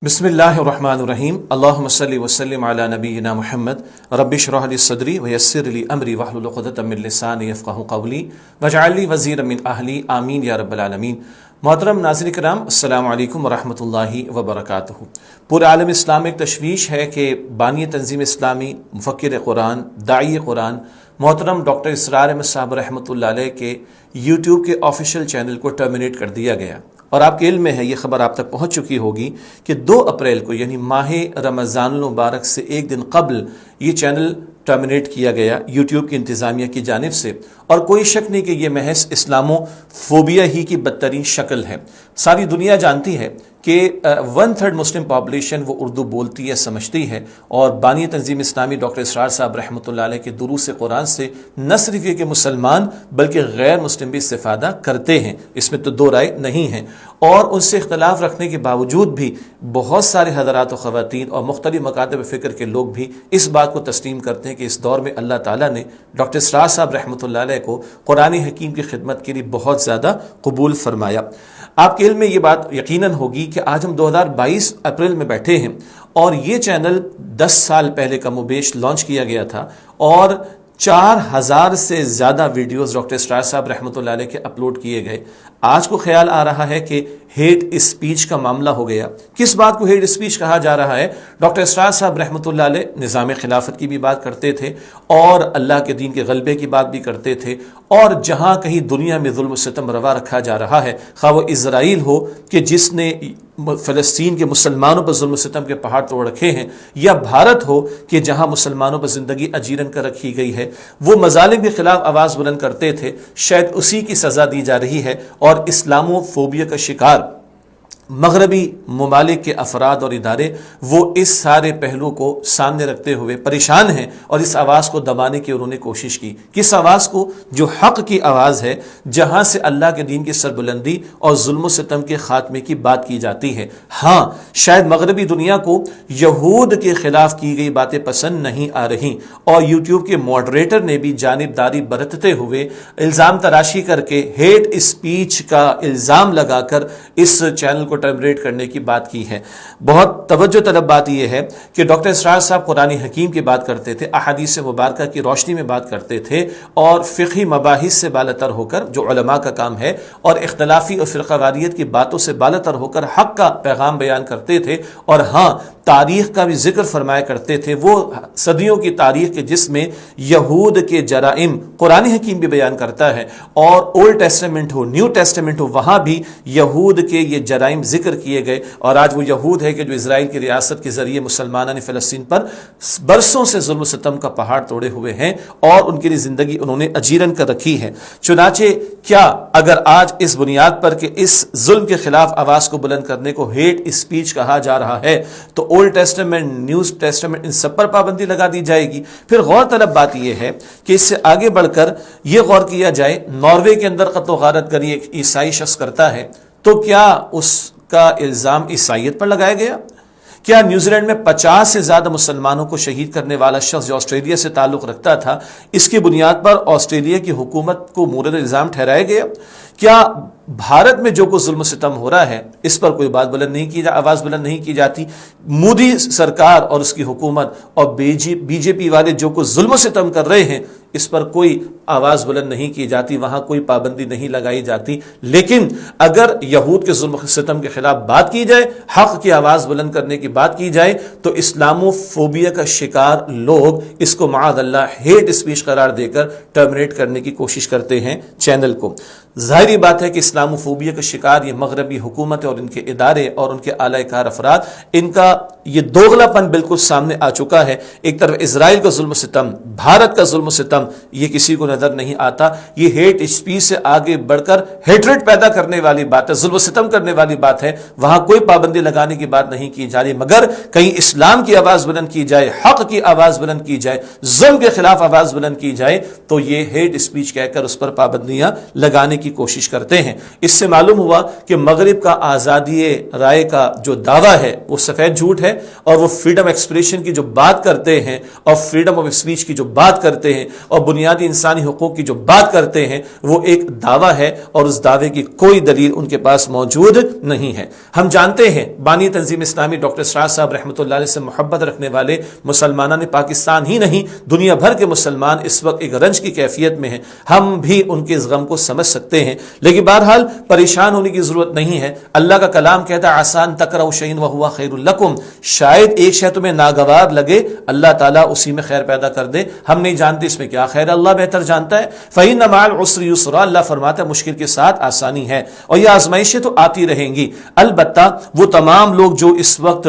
بسم اللہ الرحمن الرحیم اللہم صلی وسلم علی نبینا محمد رب اشرح لی صدری ویسر لی امری واحلل عقدۃ من لسانی یفقہوا قولی واجعل لی وزیرا من اہلی آمین یا رب العالمین۔ محترم ناظرین کرام، السلام علیکم ورحمۃ اللہ وبرکاتہ۔ پورے عالم اسلام میں ایک تشویش ہے کہ بانی تنظیم اسلامی، مفکر قرآن، داعی قرآن محترم ڈاکٹر اسرار احمد صاحب رحمۃ اللہ علیہ کے یوٹیوب کے آفیشیل چینل کو ٹرمینیٹ کر دیا گیا، اور آپ کے علم میں ہے، یہ خبر آپ تک پہنچ چکی ہوگی کہ 2 اپریل کو یعنی ماہ رمضان المبارک سے ایک دن قبل یہ چینل ٹرمینیٹ کیا گیا یوٹیوب کی انتظامیہ کی جانب سے، اور کوئی شک نہیں کہ یہ محض اسلامو فوبیا ہی کی بدترین شکل ہے۔ ساری دنیا جانتی ہے کہ 1/3 مسلم پاپولیشن وہ اردو بولتی ہے، سمجھتی ہے، اور بانی تنظیم اسلامی ڈاکٹر اسرار صاحب رحمۃ اللہ علیہ کے دروس قرآن سے نہ صرف یہ کہ مسلمان بلکہ غیر مسلم بھی استفادہ کرتے ہیں، اس میں تو دو رائے نہیں ہیں، اور ان سے اختلاف رکھنے کے باوجود بھی بہت سارے حضرات و خواتین اور مختلف مکاتب فکر کے لوگ بھی اس بات کو تسلیم کرتے ہیں کہ اس دور میں اللہ تعالیٰ نے ڈاکٹر اسرار صاحب رحمۃ اللہ علیہ کو قرآن حکیم کی خدمت کے لیے بہت زیادہ قبول فرمایا۔ آپ کے علم میں یہ بات یقیناً ہوگی کہ آج ہم 2022 اپریل میں بیٹھے ہیں، اور یہ چینل 10 سال پہلے کم و بیش لانچ کیا گیا تھا، اور 4000 سے زیادہ ویڈیوز ڈاکٹر اسرار صاحب رحمۃ اللہ علیہ کے اپلوڈ کیے گئے۔ آج کو خیال آ رہا ہے کہ ہیٹ اسپیچ کا معاملہ ہو گیا۔ کس بات کو ہیٹ اسپیچ کہا جا رہا ہے؟ ڈاکٹر اسرار صاحب رحمۃ اللہ علیہ نظام خلافت کی بھی بات کرتے تھے، اور اللہ کے دین کے غلبے کی بات بھی کرتے تھے، اور جہاں کہیں دنیا میں ظلم و ستم روا رکھا جا رہا ہے، خواہ وہ اسرائیل ہو کہ جس نے فلسطین کے مسلمانوں پر ظلم و ستم کے پہاڑ توڑ رکھے ہیں، یا بھارت ہو کہ جہاں مسلمانوں پر زندگی اجیرن کر رکھی گئی ہے، وہ مظالم کے خلاف آواز بلند کرتے تھے، شاید اسی کی سزا دی جا رہی ہے، اور اسلامو فوبیا کا شکار مغربی ممالک کے افراد اور ادارے وہ اس سارے پہلو کو سامنے رکھتے ہوئے پریشان ہیں، اور اس آواز کو دبانے کی انہوں نے کوشش کی۔ کس آواز کو؟ جو حق کی آواز ہے، جہاں سے اللہ کے دین کی سربلندی اور ظلم و ستم کے خاتمے کی بات کی جاتی ہے۔ ہاں، شاید مغربی دنیا کو یہود کے خلاف کی گئی باتیں پسند نہیں آ رہی، اور یوٹیوب کے ماڈریٹر نے بھی جانبداری برتتے ہوئے الزام تراشی کر کے ہیٹ اسپیچ کا الزام لگا کر اس چینل کو ٹرمینیٹ کرنے کی بات کی ہے۔ بہت توجہ طلب بات یہ ہے کہ ڈاکٹر اسرار صاحب قرآن حکیم کی بات کرتے تھے، احادیث مبارکہ کی روشنی میں بات کرتے تھے، اور فقہی مباحث سے بالاتر ہو کر، جو علماء کا کام ہے، اور اختلافی اور فرقہ واریت کی باتوں سے بالاتر ہو کر حق کا پیغام بیان کرتے تھے، اور ہاں، تاریخ کا بھی ذکر فرمایا کرتے تھے، وہ صدیوں کی تاریخ کے جس میں یہود کے جرائم قرآن حکیم بھی بیان کرتا ہے، اور اولڈ ٹیسٹمنٹ ہو، نیو ٹیسٹمنٹ ہو، وہاں بھی یہود کے یہ جرائم ذکر کیے گئے، اور آج وہ یہود ہے کہ جو اسرائیل کی ریاست کے ذریعے مسلمانان فلسطین پر برسوں سے ظلم و ستم کا پہاڑ توڑے ہوئے ہیں، اور ان کے لیے زندگی انہوں نے اجیرن کر رکھی ہے۔ چنانچہ کیا اگر آج اس بنیاد پر کہ اس ظلم کے خلاف آواز کو بلند کرنے کو ہیٹ اسپیچ کہا جا رہا ہے، تو اولڈ ٹیسٹمنٹ، نیو ٹیسٹمنٹ، ان سب پر پابندی لگا دی جائے گی؟ پھر غور طلب بات یہ ہے کہ اس سے آگے بڑھ کر یہ غور کیا جائے، ناروے کے اندر قتل و غارت گری ایک عیسائی شخص کرتا ہے، تو کیا اس کا الزام عیسائیت پر لگایا گیا؟ کیا نیوزی لینڈ میں 50 سے زیادہ مسلمانوں کو شہید کرنے والا شخص جو آسٹریلیا سے تعلق رکھتا تھا، اس کی بنیاد پر آسٹریلیا کی حکومت کو مورد الزام ٹھہرایا گیا؟ کیا بھارت میں جو کچھ ظلم و ستم ہو رہا ہے، اس پر کوئی بات بلند نہیں کی آواز بلند نہیں کی جاتی؟ مودی سرکار اور اس کی حکومت اور بی جے پی والے جو کچھ ظلم و ستم کر رہے ہیں، اس پر کوئی آواز بلند نہیں کی جاتی، وہاں کوئی پابندی نہیں لگائی جاتی۔ لیکن اگر یہود کے ظلم و ستم کے خلاف بات کی جائے، حق کی آواز بلند کرنے کی بات کی جائے، تو اسلامو فوبیا کا شکار لوگ اس کو معاذ اللہ ہیٹ اسپیچ قرار دے کر ٹرمینیٹ کرنے کی کوشش کرتے ہیں چینل کو۔ ظاہری بات ہے کہ اسلامو فوبیا کا شکار یہ مغربی حکومت اور ان کے ادارے اور ان کے اعلی کار افراد، ان کا یہ دوغلا پن بالکل سامنے آ چکا ہے۔ ایک طرف اسرائیل کا ظلم و ستم، بھارت کا ظلم و ستم، یہ کسی کو نظر نہیں آتا۔ یہ ہیٹ اسپیچ سے آگے بڑھ کر ہیٹریٹ پیدا کرنے والی بات ہے، ظلم و ستم کرنے والی بات ہے، وہاں کوئی پابندی لگانے کی بات نہیں کی جا رہی، مگر کہیں اسلام کی آواز بلند کی جائے، حق کی آواز بلند کی جائے، ظلم کے خلاف آواز بلند کی جائے، تو یہ ہیٹ اسپیچ کہہ کر اس پر پابندیاں لگانے کی کوشش کرتے ہیں۔ اس سے معلوم ہوا کہ مغرب کا آزادی رائے کا جو دعویٰ ہے وہ سفید جھوٹ ہے، اور وہ فریڈم ایکسپریشن کی جو بات کرتے ہیں اور فریڈم آف اسپیچ کی جو بات کرتے ہیں اور بنیادی انسانی حقوق کی جو بات کرتے ہیں وہ ایک دعویٰ ہے اور اس دعوے کی کوئی دلیل ان کے پاس موجود نہیں ہے۔ ہم جانتے ہیں بانی تنظیم اسلامی ڈاکٹر اسرار صاحب رحمۃ اللہ علیہ سے محبت رکھنے والے مسلمانان پاکستان ہی نہیں دنیا بھر کے مسلمان اس وقت ایک رنج کی کیفیت میں ہیں، ہم بھی ان کے اس غم کو سمجھ سکتے ہیں، لیکن بہرحال پریشان ہونے کی ضرورت نہیں ہے۔ اللہ کا کلام کہتا ہے آسان تکرہوا شیئا وہو خیر لکم، شاید ایک شے تمہیں ناگوار لگے، اللہ تعالیٰ اسی میں خیر پیدا کر دے، ہم نہیں جانتے اس میں کیا خیر، اللہ بہتر جانتا ہے۔ فإن مع العسر یسرا، اللہ فرماتا ہے مشکل کے ساتھ آسانی ہے، اور یہ آزمائشیں تو آتی رہیں گی۔ البتہ وہ تمام لوگ جو اس وقت